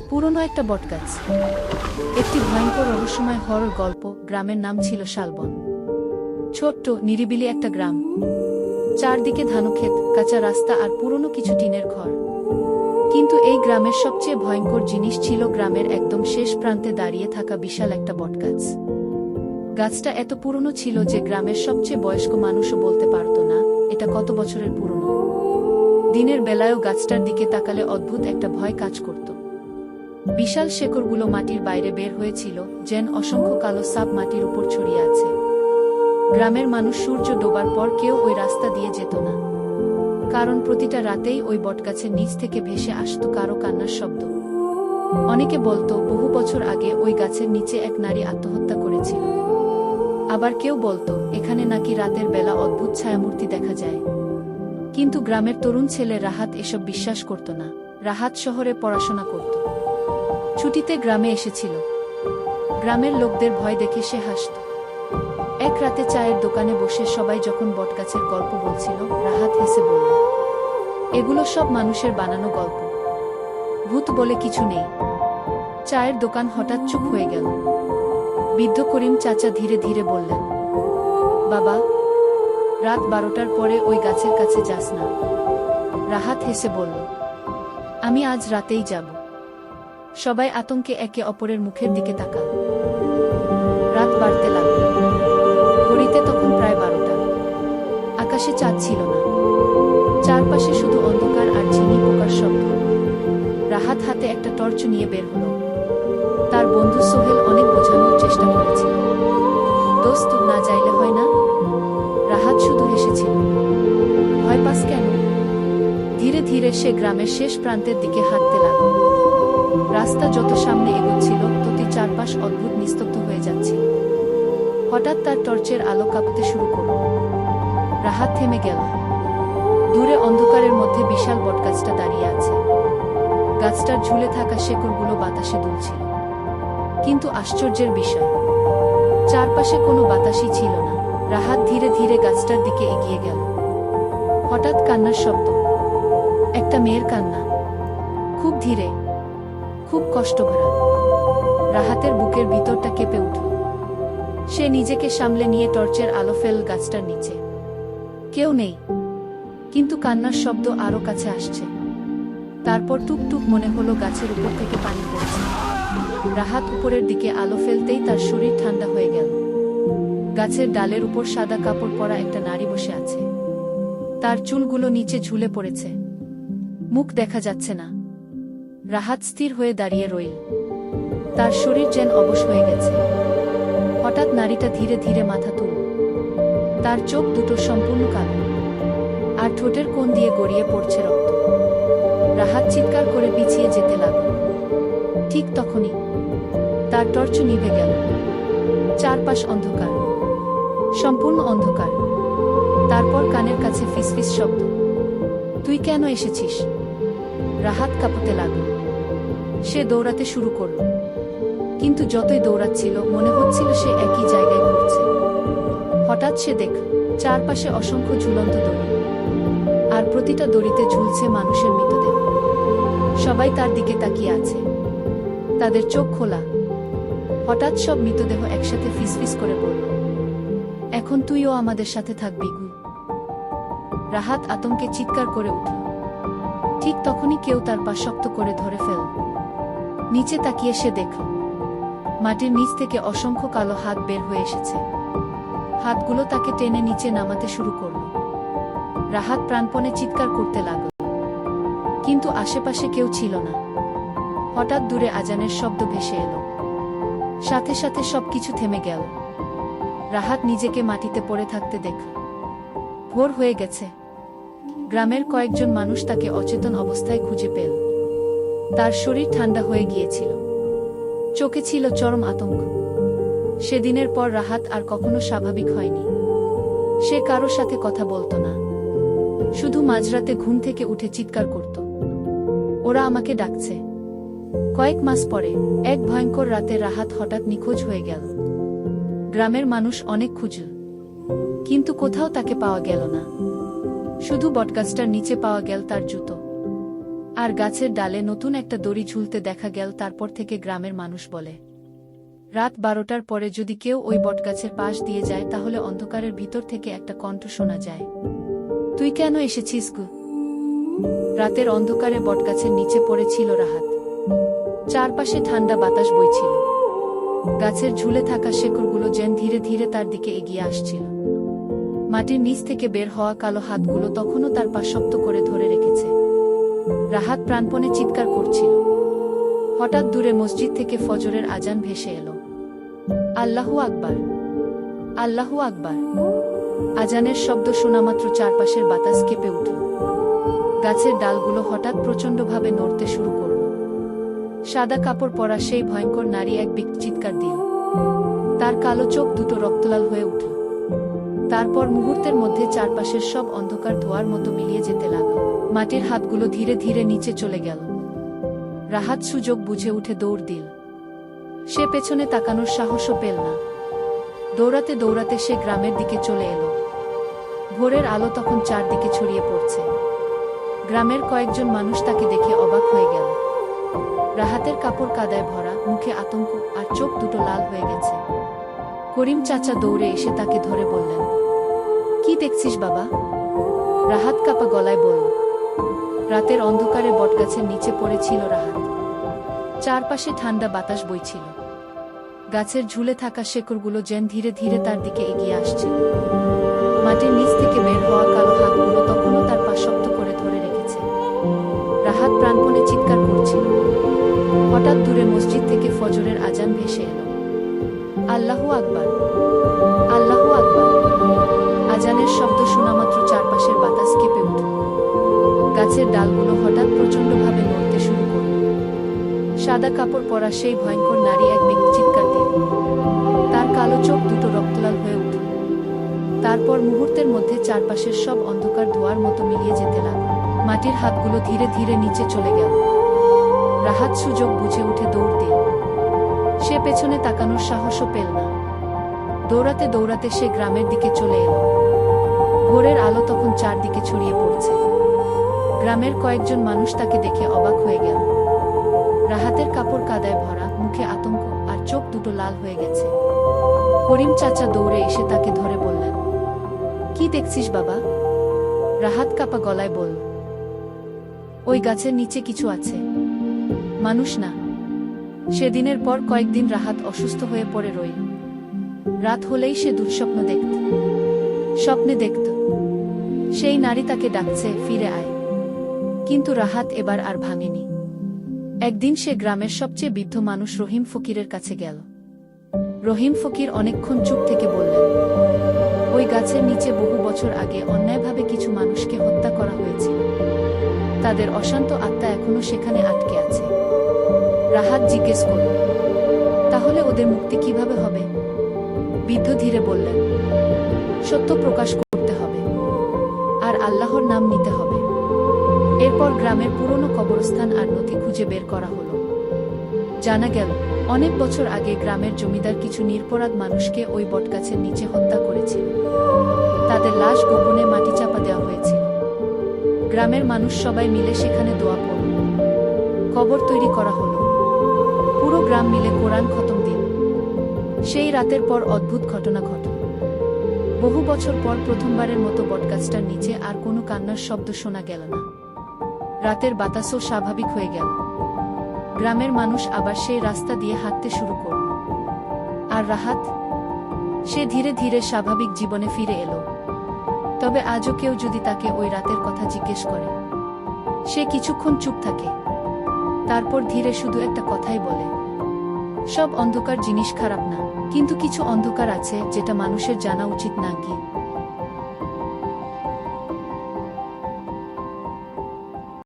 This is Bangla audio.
পুরনো একটা বটগাছ। একটি ভয়ঙ্কর রহস্যময় হরর গল্প। গ্রামের নাম ছিল শালবন। ছোট্ট নিরিবিলি একটা গ্রাম, চারদিকে ধানক্ষেত, কাঁচা রাস্তা আর পুরনো কিছু টিনের ঘর। কিন্তু এই গ্রামের সবচেয়ে ভয়ঙ্কর জিনিস ছিল গ্রামের একদম শেষ প্রান্তে দাঁড়িয়ে থাকা বিশাল একটা বটগাছ। গাছটা এত পুরনো ছিল যে গ্রামের সবচেয়ে বয়স্ক মানুষও বলতে পারত না এটা কত বছরের পুরনো। দিনের বেলায়ও গাছটার দিকে তাকালে অদ্ভুত একটা ভয় কাজ করত। বিশাল শেকড়গুলো মাটির বাইরে বের হয়েছিল, যেন অসংখ্য কালো সাপ মাটির উপর ছড়িয়ে আছে। গ্রামের মানুষ সূর্য ডোবার পর কেউ ওই রাস্তা দিয়ে যেত না, কারণ প্রতিটা রাতেই ওই বটগাছের নিচ থেকে ভেসে আসত কারো কান্নার শব্দ। অনেকে বলতো বহু বছর আগে ওই গাছের নিচে এক নারী আত্মহত্যা করেছিল। আবার কেউ বলতো এখানে নাকি রাতের বেলা অদ্ভুত ছায়ামূর্তি দেখা যায়। কিন্তু গ্রামের তরুণ ছেলে রাহাত এসব বিশ্বাস করত না। রাহাত শহরে পড়াশোনা করত, ছুটিতে গ্রামে এসেছিল। গ্রামের লোকদের ভয় দেখে সে হাসত। এক রাতে চায়ের দোকানে বসে সবাই যখন বটগাছের গল্প বলছিল, রাহাত হেসে বলল, এগুলো সব মানুষের বানানো গল্প, ভূত বলে কিছু নেই। চায়ের দোকান হঠাৎ চুপ হয়ে গেল। বৃদ্ধ করিম চাচা ধীরে ধীরে বললেন, বাবা, রাত 12টার পরে ওই গাছের কাছে যাস না। রাহাত হেসে বলল, আমি আজ রাতেই যাব। সবাই আতঙ্কে একে অপরের মুখের দিকে তাকাল। রাত বাড়তে লাগল। ঘড়িতে তখন প্রায় 12টা। আকাশে চাঁদ ছিল না, চারপাশে শুধু অন্ধকার আর ঝিনি পোকার শব্দ। রাহাত হাতে একটা টর্চ নিয়ে বের হলো। তার বন্ধু সোহেল অনেক বোঝানোর চেষ্টা করেছিল, দোস্ত, না যাইলে হয় না। রাহাত শুধু হেসেছিল। ভয় পাস কেন? ধীরে ধীরে সে গ্রামের শেষ প্রান্তের দিকে হাঁটতে লাগল। রাস্তা যত সামনে এগোচ্ছিল ততই চারপাশ অদ্ভুত নিস্তব্ধ হয়ে যাচ্ছিল। হঠাৎ তার টর্চের আলো কাঁপতে শুরু করল। রাহাত থেমে গেল। দূরে অন্ধকারের মধ্যে বিশাল বটগাছটা দাঁড়িয়ে আছে। গাছটার ঝুলে থাকা শেকড়গুলো বাতাসে দুলছিল। কিন্তু আশ্চর্যের বিষয়, চারপাশে কোনো বাতাসই ছিল না। রাহাত ধীরে ধীরে গাছটার দিকে এগিয়ে গেল। হঠাৎ কান্নার শব্দ, একটা মেয়ের কান্না, খুব ধীরে, খুব কষ্টভরা। রাহাতের বুকের ভিতরটা কেঁপে উঠল। সে নিজেকে সামলে নিয়ে টর্চের আলো ফেল গাছটার নিচে। কেউ নেই, কিন্তু কান্নার শব্দ আরো কাছে আসছে। তারপর টুকটুক মনে হলো গাছের উপর থেকে পানি পড়ছে। রাহাত উপরের দিকে আলো ফেলতেই তার শরীর ঠান্ডা হয়ে গেল। গাছের ডালের উপর সাদা কাপড় পরা একটা নারী বসে আছে। তার চুলগুলো নিচে ঝুলে পড়েছে, মুখ দেখা যাচ্ছে না। রাহাত স্থির হয়ে দাঁড়িয়ে রইল। তার শরীর যেন অবশ হয়ে গেছে। হঠাৎ নারীটা ধীরে ধীরে মাথা তুলল। তার চোখ দুটো সম্পূর্ণ কালো, আর ঠোঁটের কোণ দিয়ে গড়িয়ে পড়ছে রক্ত। রাহাত চিৎকার করে পিছিয়ে যেতে লাগল। ঠিক তখনই তার টর্চ নিভে গেল। চারপাশ অন্ধকার, সম্পূর্ণ অন্ধকার। তারপর কানের কাছে ফিসফিস শব্দ, তুই কেন এসেছিস? রাহাত কাঁপতে লাগল। সে দৌড়াতে শুরু করল, কিন্তু যতই দৌড়াচ্ছিল মনে হচ্ছিল সে একই জায়গায় ঘুরছে। হঠাৎ সে দেখল চারপাশে অসংখ্য ঝুলন্ত দড়ি, আর প্রতিটা দড়িতে ঝুলছে মানুষের মৃতদেহ। সবাই তার দিকে তাকিয়ে আছে, তাদের চোখ খোলা। হঠাৎ সব মৃতদেহ একসাথে ফিসফিস করে বলল, এখন তুইও আমাদের সাথে থাকবি গু। রাহাত আতঙ্কে চিৎকার করে উঠল। ঠিক তখনই কেউ তার পা শক্ত করে ধরে ফেলল। নিচে তাকিয়ে সে দেখল মাটির নিচ থেকে অসংখ্য কালো হাত বের হয়ে এসেছে। হাতগুলো তাকে টেনে নিচে নামাতে শুরু করল। রাহাত প্রাণপণে চিৎকার করতে লাগল, কিন্তু আশেপাশে কেউ ছিল না। হঠাৎ দূরে আজানের শব্দ ভেসে এলো। সাথে সাথে সবকিছু থেমে গেল। রাহাত নিজেকে মাটিতে পড়ে থাকতে দেখল। ভোর হয়ে গেছে। গ্রামের কয়েকজন মানুষ তাকে অচেতন অবস্থায় খুঁজে পেল। তার শরীর ঠান্ডা হয়ে গিয়েছিল, চোখে ছিল চরম আতঙ্ক। সেদিনের পর রাহাত আর কখনো স্বাভাবিক হয়নি। সে কারো সাথে কথা বলতো না, শুধু মাঝরাতে ঘুম থেকে উঠে চিৎকার করত, ওরা আমাকে ডাকছে। কয়েক মাস পরে এক ভয়ঙ্কর রাতে রাহাত হঠাৎ নিখোঁজ হয়ে গেল। গ্রামের মানুষ অনেক খুঁজল, কিন্তু কোথাও তাকে পাওয়া গেল না। শুধু বটগাছটার নিচে পাওয়া গেল তার জুতো। আর গাছের ডালে নতুন একটা দড়ি ঝুলতে দেখা গেল। তারপর থেকে গ্রামের মানুষ বলে, রাত 12টার পরে যদি কেউ ওই বটগাছের পাশ দিয়ে যায় তাহলে অন্ধকারের ভিতর থেকে একটা কণ্ঠ শোনা যায়, তুই কেন এসেছিস গো? রাতের অন্ধকারে বটগাছের নিচে পড়েছিল রাহাত। চারপাশে ঠান্ডা বাতাস বইছিল। গাছের ঝুলে থাকা শেকড়গুলো যেন ধীরে ধীরে তার দিকে এগিয়ে আসছিল। মাটির নিচ থেকে বের হওয়া কালো হাতগুলো তখনও তার পা শক্ত করে ধরে রেখেছে। রাহাত প্রাণপণে চিৎকার করছিল। হঠাৎ দূরে মসজিদ থেকে ফজরের আজান ভেসে এলো। আল্লাহু আকবার, আল্লাহু আকবার। আজানের শব্দ শোনামাত্র চারপাশের বাতাস কেঁপে উঠল। গাছের ডালগুলো হঠাৎ প্রচণ্ডভাবে নড়তে শুরু করল। সাদা কাপড় পরা সেই ভয়ঙ্কর নারী এক বিকট চিৎকার দিল। তার কালো চোখ দুটো রক্তলাল হয়ে উঠল। তারপর মুহূর্তের মধ্যে চারপাশের সব অন্ধকার ধোঁয়ার মতো মিলিয়ে যেতে লাগল। মাটির হাতগুলো ধীরে ধীরে নিচে চলে গেল। রাহাত সুযোগ বুঝে উঠে দৌড় দিল। সে পেছনে তাকানোর সাহসও পেল না। দৌড়াতে দৌড়াতে সে গ্রামের দিকে চলে এলো। ভোরের আলো তখন চারদিকে ছড়িয়ে পড়ছে। গ্রামের কয়েকজন মানুষ তাকে দেখে অবাক হয়ে গেল। রাহাতের কাপড় কাদায় ভরা, মুখে আতঙ্ক, আর চোখ দুটো লাল হয়ে গেছে। করিম চাচা দৌড়ে এসে তাকে ধরে বললেন, কি দেখছিস বাবা? রাহাত কাপা গলায় বলল। রাতের অন্ধকারে বটগাছের নিচে পড়েছিল রাহাত। চারপাশে ঠান্ডা বাতাস বইছিল। গাছের ঝুলে থাকা শেকড়গুলো যেন ধীরে ধীরে তার দিকে এগিয়ে আসছিল। মাটির নিচ থেকে বের হওয়া কালো হাতগুলো তখনও তার পা শক্ত করে ধরে রেখেছে। রাহাত প্রাণপণে চিৎকার করছিল। হঠাৎ দূরে মসজিদ থেকে ফজরের আজান ভেসে এলো। আল্লাহু আকবার, আল্লাহু আকবার। আজানের শব্দ শোনামাত্র চারপাশের বাতাস কেঁপে উঠল। গাছের ডালগুলো হঠাৎ প্রচণ্ডভাবে নড়তে শুরু করল। সাদা কাপড় পরা সেই ভয়ঙ্কর নারী এক বিকট চিৎকার দিল। তার কালো চোখ দুটো রক্তলাল হয়ে উঠল। তারপর মুহূর্তের মধ্যে চারপাশের সব অন্ধকার ধোঁয়ার মতো মিলিয়ে যেতে লাগল। মাটির হাতগুলো ধীরে ধীরে নিচে চলে গেল। রাহাত সুযোগ বুঝে উঠে দৌড় দিল। সে পেছনে তাকানোর সাহসও পেল না। দৌড়াতে দৌড়াতে সে গ্রামের দিকে চলে এলো। ভোরের আলো তখন চারদিকে ছড়িয়ে পড়ছে। গ্রামের কয়েকজন মানুষ তাকে দেখে অবাক হয়ে গেল। রাহাতের কাপড় কাদায় ভরা, মুখে আতঙ্ক, আর চোখ দুটো লাল হয়ে গেছে। করিম চাচা দৌড়ে এসে তাকে ধরে বললেন, কি দেখছিস বাবা? রাহাত কাপা গলায় বলল, ওই গাছের নিচে কিছু আছে, মানুষ না। সেদিনের পর কয়েকদিন রাহাত অসুস্থ হয়ে পড়ে রইল। রাত হলেই সে দুঃস্বপ্ন দেখত। স্বপ্নে দেখত সেই নারী তাকে ডাকছে, ফিরে আয়। কিন্তু রাহাত এবার আর ভাঙেনি। একদিন সে গ্রামের সবচেয়ে বৃদ্ধ মানুষ রহিম ফকিরের কাছে গেল। রহিম ফকির অনেকক্ষণ চুপ থেকে বললেন, ওই গাছের নিচে বহু বছর আগে অন্যায়ভাবে কিছু মানুষকে হত্যা করা হয়েছিল। তাদের অশান্ত আত্মা এখনো সেখানে আটকে আছে। রাহাত জিজ্ঞেস করল, তাহলে ওদের মুক্তি কিভাবে হবে? বৃদ্ধ ধীরে বললেন, সত্য প্রকাশ করতে হবে, আর আল্লাহর নাম নিতে হবে। এরপর গ্রামের পুরনো কবরস্থান আর নথি খুঁজে বের করা হলো। জানা গেল, অনেক বছর আগে গ্রামের জমিদার কিছু নিরপরাধ মানুষকে ওই বটগাছের নিচে হত্যা করেছিল। তাদের লাশ গোপনে মাটি চাপা দেওয়া হয়েছিল। গ্রামের মানুষ সবাই মিলে সেখানে দোয়া পড়ল। কবর তৈরি করা হলো। পুরো গ্রাম মিলে কোরআন খতম দিল। সেই রাতের পর অদ্ভুত ঘটনা ঘটল। বহু বছর পর প্রথমবারের মতো বটগাছটার নিচে আর কোনো কান্নার শব্দ শোনা গেল না। রাতের বাতাসও স্বাভাবিক হয়ে গেল। গ্রামের মানুষ আবার সেই রাস্তা দিয়ে হাঁটতে শুরু করল। আর রাহাত, সে ধীরে ধীরে স্বাভাবিক জীবনে ফিরে এলো। তবে আজও কেউ যদি তাকে ওই রাতের কথা জিজ্ঞেস করে, সে কিছুক্ষণ চুপ থাকে। তারপর ধীরে শুধু একটা কথাই বলে, সব অন্ধকার জিনিস খারাপ না, কিন্তু কিছু অন্ধকার আছে যেটা মানুষের জানা উচিত না। কি?